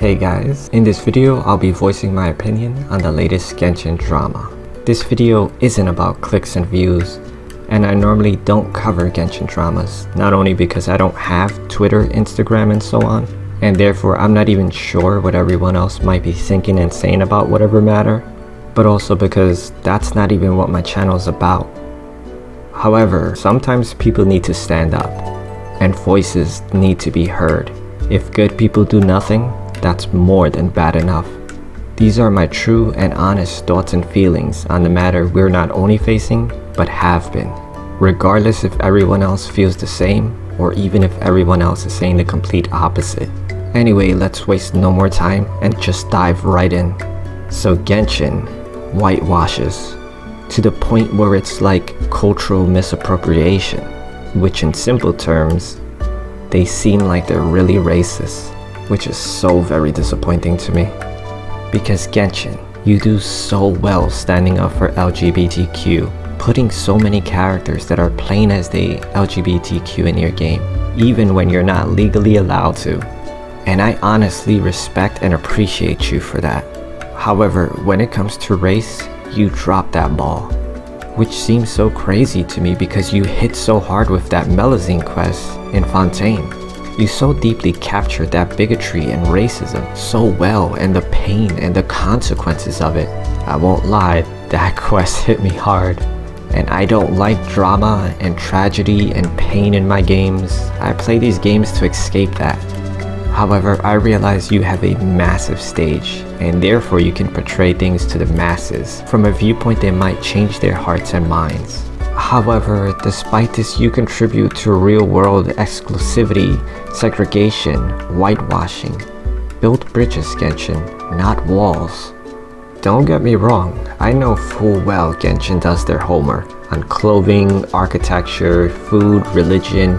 Hey guys, in this video I'll be voicing my opinion on the latest Genshin drama. This video isn't about clicks and views, and I normally don't cover Genshin dramas, not only because I don't have Twitter, Instagram and so on, and therefore I'm not even sure what everyone else might be thinking and saying about whatever matter, but also because that's not even what my channel is about. However, sometimes people need to stand up, and voices need to be heard. If good people do nothing, that's more than bad enough. These are my true and honest thoughts and feelings on the matter we're not only facing, but have been. Regardless if everyone else feels the same, or even if everyone else is saying the complete opposite. Anyway, let's waste no more time and just dive right in. So Genshin whitewashes to the point where it's like cultural misappropriation, which in simple terms, they seem like they're really racist, which is so very disappointing to me. Because Genshin, you do so well standing up for LGBTQ, putting so many characters that are playing as the LGBTQ in your game, even when you're not legally allowed to. And I honestly respect and appreciate you for that. However, when it comes to race, you drop that ball, which seems so crazy to me because you hit so hard with that Melusine quest in Fontaine. You so deeply captured that bigotry and racism so well, and the pain and the consequences of it. I won't lie, that quest hit me hard. And I don't like drama and tragedy and pain in my games. I play these games to escape that. However, I realize you have a massive stage, and therefore you can portray things to the masses from a viewpoint that might change their hearts and minds. However, despite this, you contribute to real-world exclusivity, segregation, whitewashing. Build bridges, Genshin, not walls. Don't get me wrong, I know full well Genshin does their homework on clothing, architecture, food, religion,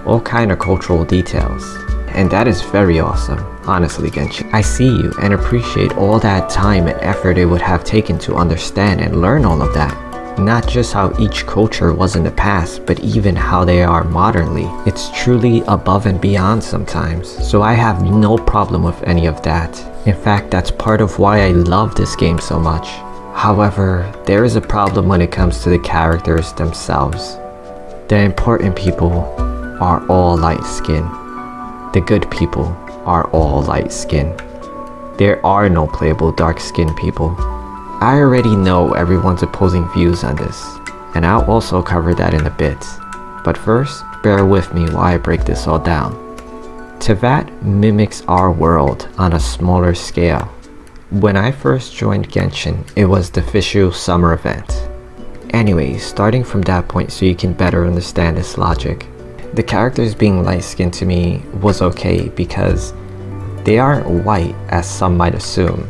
all kind of cultural details. And that is very awesome, honestly Genshin. I see you and appreciate all that time and effort it would have taken to understand and learn all of that. Not just how each culture was in the past, but even how they are modernly. It's truly above and beyond sometimes, so I have no problem with any of that. In fact, that's part of why I love this game so much. However, there is a problem when it comes to the characters themselves. The important people are all light-skinned. The good people are all light-skinned. There are no playable dark-skinned people. I already know everyone's opposing views on this, and I'll also cover that in a bit. But first, bear with me while I break this all down. Teyvat mimics our world on a smaller scale. When I first joined Genshin, it was the official summer event. Anyway, starting from that point so you can better understand this logic. The characters being light-skinned to me was okay because they aren't white as some might assume.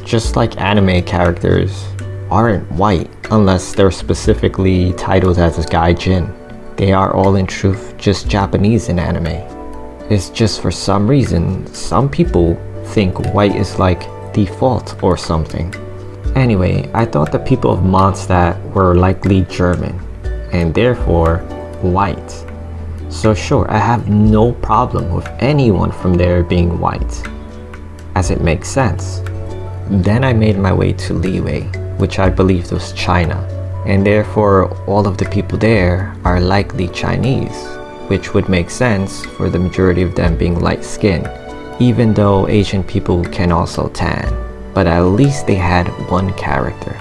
Just like anime characters aren't white unless they're specifically titled as a gaijin. They are all in truth just Japanese in anime. It's just for some reason, some people think white is like default or something. Anyway, I thought the people of Mondstadt were likely German, and therefore white. So sure, I have no problem with anyone from there being white, as it makes sense. Then I made my way to Liyue, which I believed was China, and therefore all of the people there are likely Chinese, which would make sense for the majority of them being light-skinned, even though Asian people can also tan, but at least they had one character.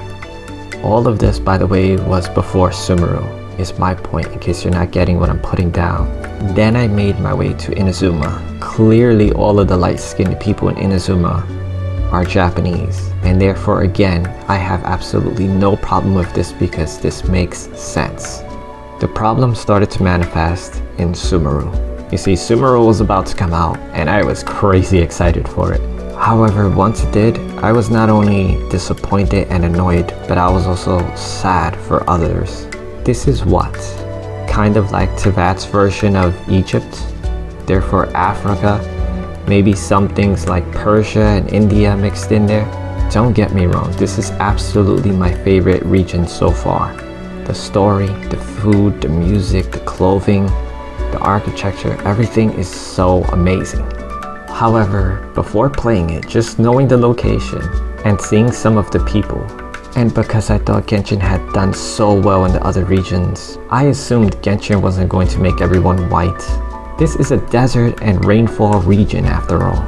All of this, by the way, was before Sumeru, is my point in case you're not getting what I'm putting down. Then I made my way to Inazuma. Clearly all of the light-skinned people in Inazuma are Japanese, and therefore again I have absolutely no problem with this because this makes sense. The problem started to manifest in Sumeru. You see, Sumeru was about to come out and I was crazy excited for it. However, once it did, I was not only disappointed and annoyed, but I was also sad for others. This is what? Kind of like Teyvat's version of Egypt, therefore Africa. Maybe some things like Persia and India mixed in there. Don't get me wrong, this is absolutely my favorite region so far. The story, the food, the music, the clothing, the architecture, everything is so amazing. However, before playing it, just knowing the location and seeing some of the people, and because I thought Genshin had done so well in the other regions, I assumed Genshin wasn't going to make everyone white. This is a desert and rainfall region after all,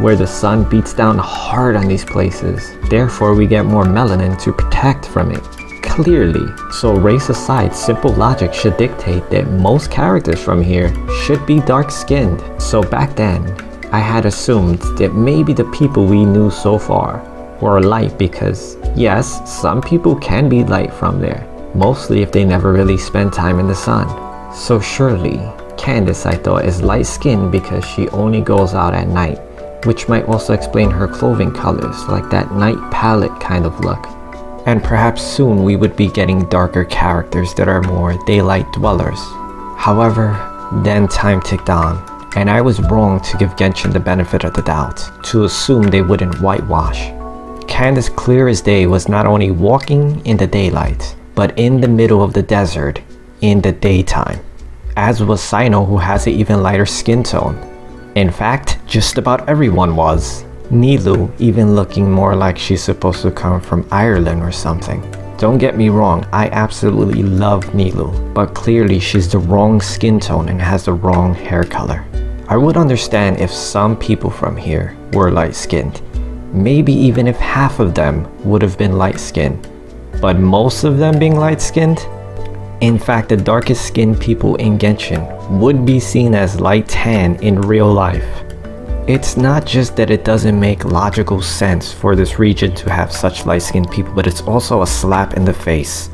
where the sun beats down hard on these places. Therefore, we get more melanin to protect from it. Clearly. So race aside, simple logic should dictate that most characters from here should be dark-skinned. So back then, I had assumed that maybe the people we knew so far were light because, yes, some people can be light from there, mostly if they never really spend time in the sun. So surely, Candace, I thought, is light-skinned because she only goes out at night, which might also explain her clothing colors, like that night palette kind of look. And perhaps soon we would be getting darker characters that are more daylight dwellers. However, then time ticked on, and I was wrong to give Genshin the benefit of the doubt, to assume they wouldn't whitewash. Candace, clear as day, was not only walking in the daylight, but in the middle of the desert in the daytime, as was Cyno, who has an even lighter skin tone. In fact, just about everyone was. Nilou even looking more like she's supposed to come from Ireland or something. Don't get me wrong, I absolutely love Nilou, but clearly she's the wrong skin tone and has the wrong hair color. I would understand if some people from here were light-skinned, maybe even if half of them would have been light-skinned, but most of them being light-skinned? In fact, the darkest skinned people in Genshin would be seen as light tan in real life. It's not just that it doesn't make logical sense for this region to have such light-skinned people, but it's also a slap in the face.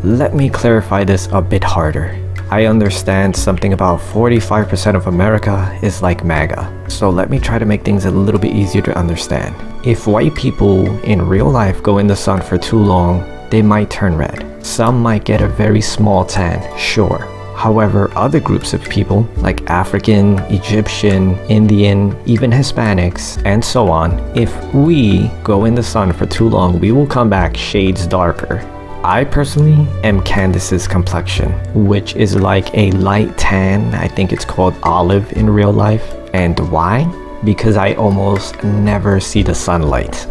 Let me clarify this a bit harder. I understand something about 45% of America is like MAGA, so let me try to make things a little bit easier to understand. If white people in real life go in the sun for too long, they might turn red. Some might get a very small tan, sure. However, other groups of people, like African, Egyptian, Indian, even Hispanics, and so on, if we go in the sun for too long, we will come back shades darker. I personally am Candace's complexion, which is like a light tan. I think it's called olive in real life. And why? Because I almost never see the sunlight.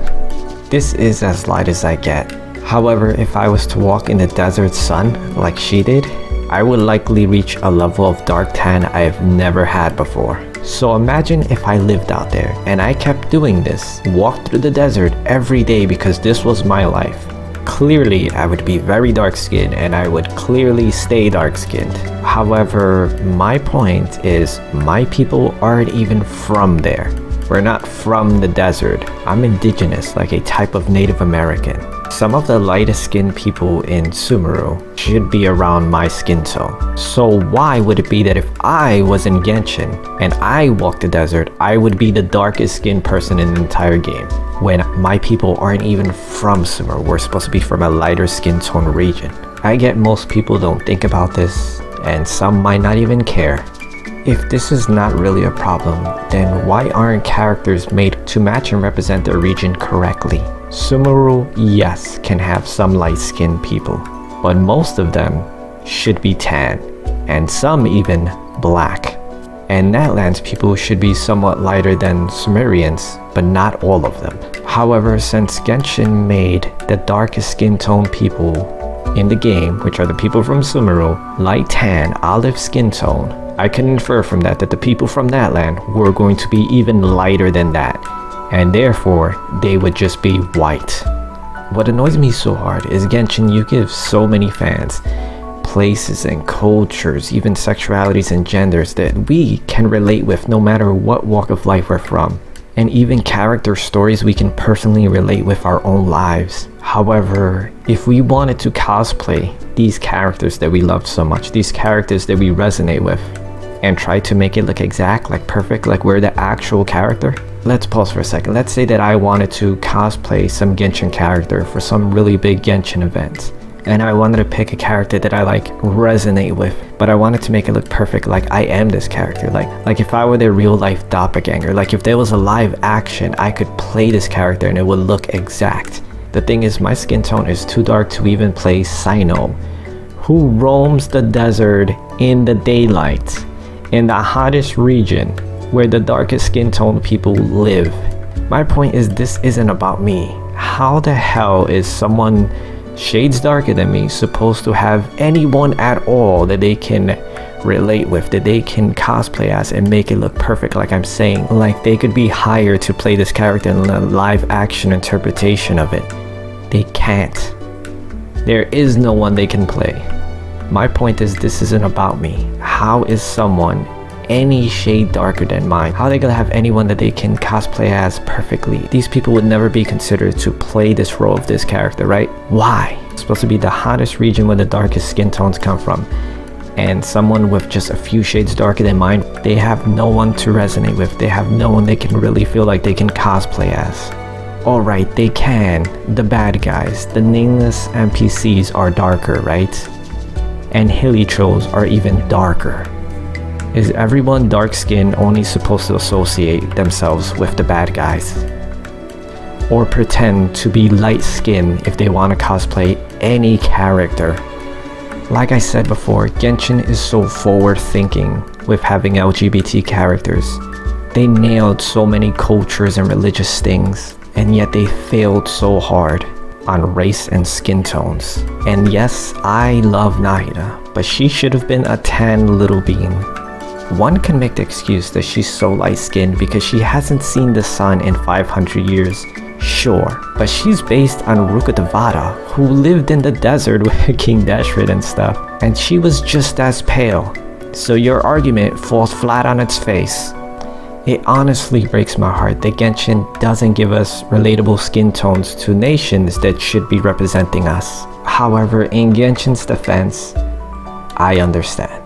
This is as light as I get. However, if I was to walk in the desert sun like she did, I would likely reach a level of dark tan I have never had before. So imagine if I lived out there and I kept doing this, walked through the desert every day because this was my life. Clearly, I would be very dark-skinned and I would clearly stay dark-skinned. However, my point is my people aren't even from there. We're not from the desert. I'm indigenous, like a type of Native American. Some of the lightest skinned people in Sumeru should be around my skin tone. So why would it be that if I was in Genshin and I walked the desert, I would be the darkest skinned person in the entire game, when my people aren't even from Sumeru? We're supposed to be from a lighter skin tone region. I get most people don't think about this, and some might not even care. If this is not really a problem, then why aren't characters made to match and represent their region correctly? Sumeru, yes, can have some light-skinned people, but most of them should be tan, and some even black. And Natlands people should be somewhat lighter than Sumerians, but not all of them. However, since Genshin made the darkest skin tone people in the game, which are the people from Sumeru, light tan, olive skin tone, I can infer from that the people from that land were going to be even lighter than that, and therefore they would just be white. What annoys me so hard is Genshin, you give so many fans places and cultures, even sexualities and genders that we can relate with no matter what walk of life we're from, and even character stories we can personally relate with our own lives. However, if we wanted to cosplay these characters that we loved so much, these characters that we resonate with, and try to make it look exact, like perfect, like we're the actual character. Let's pause for a second. Let's say that I wanted to cosplay some Genshin character for some really big Genshin event, and I wanted to pick a character that I like resonate with, but I wanted to make it look perfect, like I am this character, like if I were their real life doppelganger, like if there was a live action, I could play this character and it would look exact. The thing is, my skin tone is too dark to even play Cyno, who roams the desert in the daylight, in the hottest region, where the darkest skin tone people live. My point is, this isn't about me. How the hell is someone shades darker than me supposed to have anyone at all that they can relate with, that they can cosplay as and make it look perfect? Like I'm saying, like they could be hired to play this character in a live action interpretation of it. They can't. There is no one they can play. My point is, this isn't about me. How is someone any shade darker than mine, how are they gonna have anyone that they can cosplay as perfectly? These people would never be considered to play this role of this character, right? Why? It's supposed to be the hottest region where the darkest skin tones come from, and someone with just a few shades darker than mine, they have no one to resonate with. They have no one they can really feel like they can cosplay as. Alright, they can. The bad guys, the nameless NPCs are darker, right? And hilichurls are even darker. Is everyone dark skinned only supposed to associate themselves with the bad guys? Or pretend to be light skinned if they want to cosplay any character? Like I said before, Genshin is so forward thinking with having LGBT characters. They nailed so many cultures and religious things, and yet they failed so hard on race and skin tones. And yes, I love Nahida, but she should have been a tan little bean. One can make the excuse that she's so light-skinned because she hasn't seen the sun in 500 years, sure, but she's based on Rukkhadevata, who lived in the desert with King Dashrid and stuff, and she was just as pale. So your argument falls flat on its face. It honestly breaks my heart that Genshin doesn't give us relatable skin tones to nations that should be representing us. However, in Genshin's defense, I understand.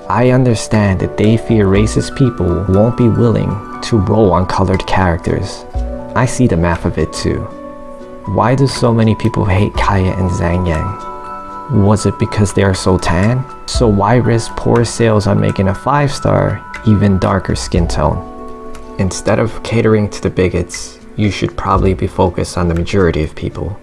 I understand that they fear racist people won't be willing to roll on colored characters. I see the math of it too. Why do so many people hate Kaeya and Zhang Yang? Was it because they are so tan? So why risk poor sales on making a 5-star, even darker skin tone? Instead of catering to the bigots, you should probably be focused on the majority of people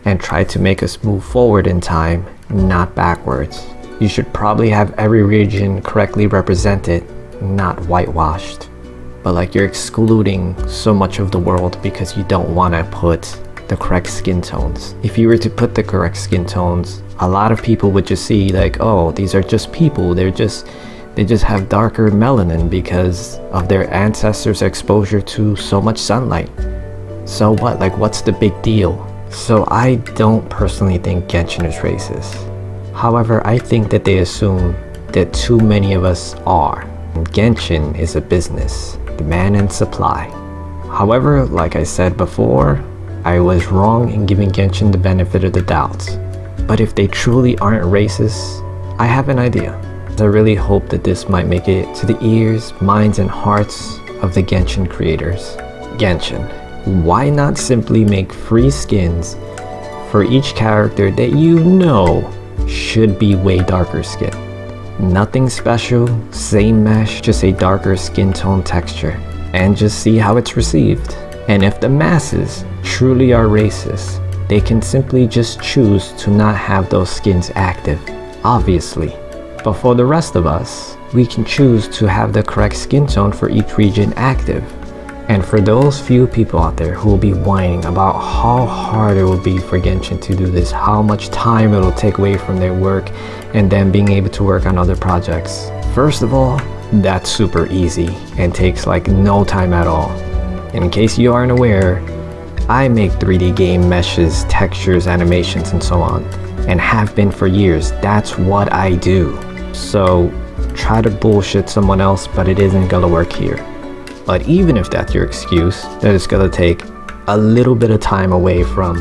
and try to make us move forward in time, not backwards. You should probably have every region correctly represented, not whitewashed. But like, you're excluding so much of the world because you don't want to put the correct skin tones. If you were to put the correct skin tones, a lot of people would just see like, oh, these are just people. They just have darker melanin because of their ancestors' exposure to so much sunlight. So what? Like, what's the big deal? So I don't personally think Genshin is racist. However, I think that they assume that too many of us are. Genshin is a business, demand and supply. However, like I said before, I was wrong in giving Genshin the benefit of the doubt. But if they truly aren't racist, I have an idea. I really hope that this might make it to the ears, minds, and hearts of the Genshin creators. Genshin, why not simply make free skins for each character that you know should be way darker skin? Nothing special, same mesh, just a darker skin tone texture, and just see how it's received. And if the masses truly are racist, they can simply just choose to not have those skins active, obviously. But for the rest of us, we can choose to have the correct skin tone for each region active. And for those few people out there who will be whining about how hard it will be for Genshin to do this, how much time it will take away from their work and then being able to work on other projects. First of all, that's super easy and takes like no time at all. In case you aren't aware, I make 3D game meshes, textures, animations, and so on, and have been for years. That's what I do. So try to bullshit someone else, but it isn't gonna work here. But even if that's your excuse, that it's gonna take a little bit of time away from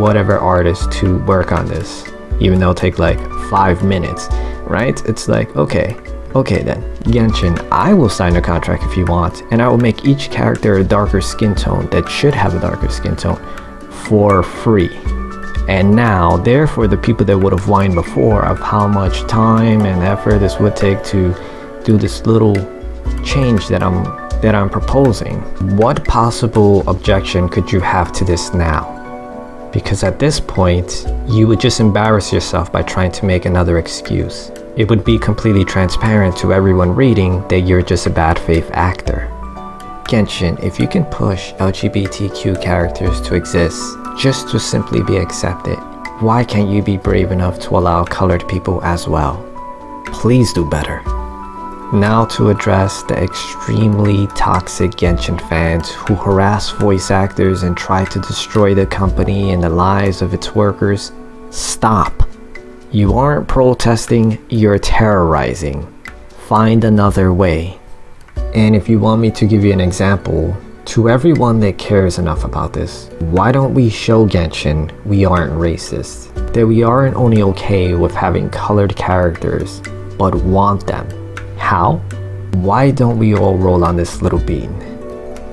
whatever artist to work on this, even though it'll take like 5 minutes, right? It's like, okay then, Genshin, I will sign a contract if you want, and I will make each character a darker skin tone that should have a darker skin tone for free. And now, therefore, the people that would have whined before of how much time and effort this would take to do this little change that I'm proposing, what possible objection could you have to this now? Because at this point, you would just embarrass yourself by trying to make another excuse. it would be completely transparent to everyone reading that you're just a bad faith actor. Genshin, if you can push LGBTQ characters to exist just to simply be accepted, why can't you be brave enough to allow colored people as well? Please do better. Now to address the extremely toxic Genshin fans who harass voice actors and try to destroy the company and the lives of its workers, stop. You aren't protesting, you're terrorizing. Find another way. And if you want me to give you an example, to everyone that cares enough about this, why don't we show Genshin we aren't racist? That we aren't only okay with having colored characters, but want them. How? Why don't we all roll on this little bean?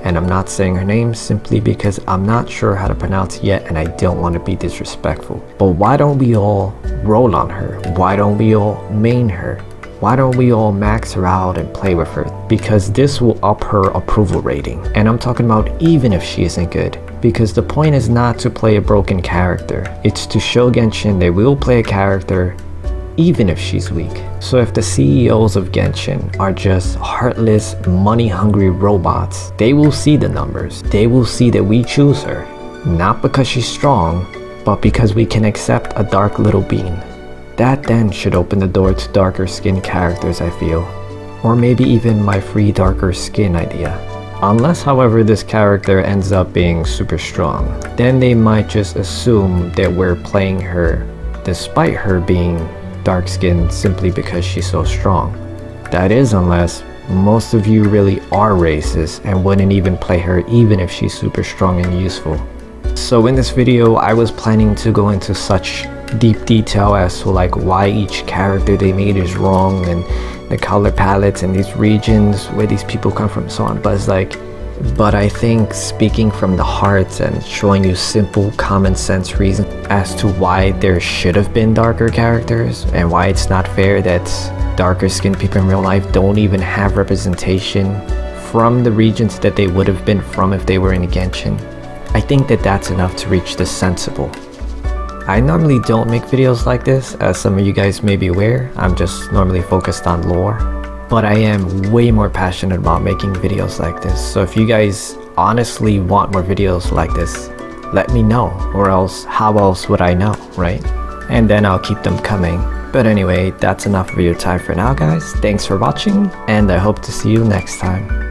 And I'm not saying her name simply because I'm not sure how to pronounce it yet and I don't want to be disrespectful. But why don't we all roll on her? Why don't we all main her? Why don't we all max her out and play with her? Because this will up her approval rating. And I'm talking about even if she isn't good. Because the point is not to play a broken character. It's to show Genshin that we'll play a character even if she's weak. So if the CEOs of Genshin are just heartless, money-hungry robots, they will see the numbers. They will see that we choose her. Not because she's strong, but because we can accept a dark little bean. That then should open the door to darker skin characters, I feel. Or maybe even my free darker skin idea. Unless, however, this character ends up being super strong. Then they might just assume that we're playing her despite her being dark skinned simply because she's so strong. That is unless most of you really are racist and wouldn't even play her even if she's super strong and useful. So in this video I was planning to go into such deep detail as to like why each character they made is wrong and the color palettes and these regions where these people come from, so on, but I think speaking from the heart and showing you simple common sense reasons as to why there should have been darker characters and why it's not fair that darker skinned people in real life don't even have representation from the regions that they would have been from if they were in Genshin. I think that that's enough to reach the sensible. I normally don't make videos like this, as some of you guys may be aware. I'm just normally focused on lore. But I am way more passionate about making videos like this. So if you guys honestly want more videos like this, let me know, or else how else would I know, right? And then I'll keep them coming. But anyway, that's enough of your time for now, guys. Thanks for watching, and I hope to see you next time.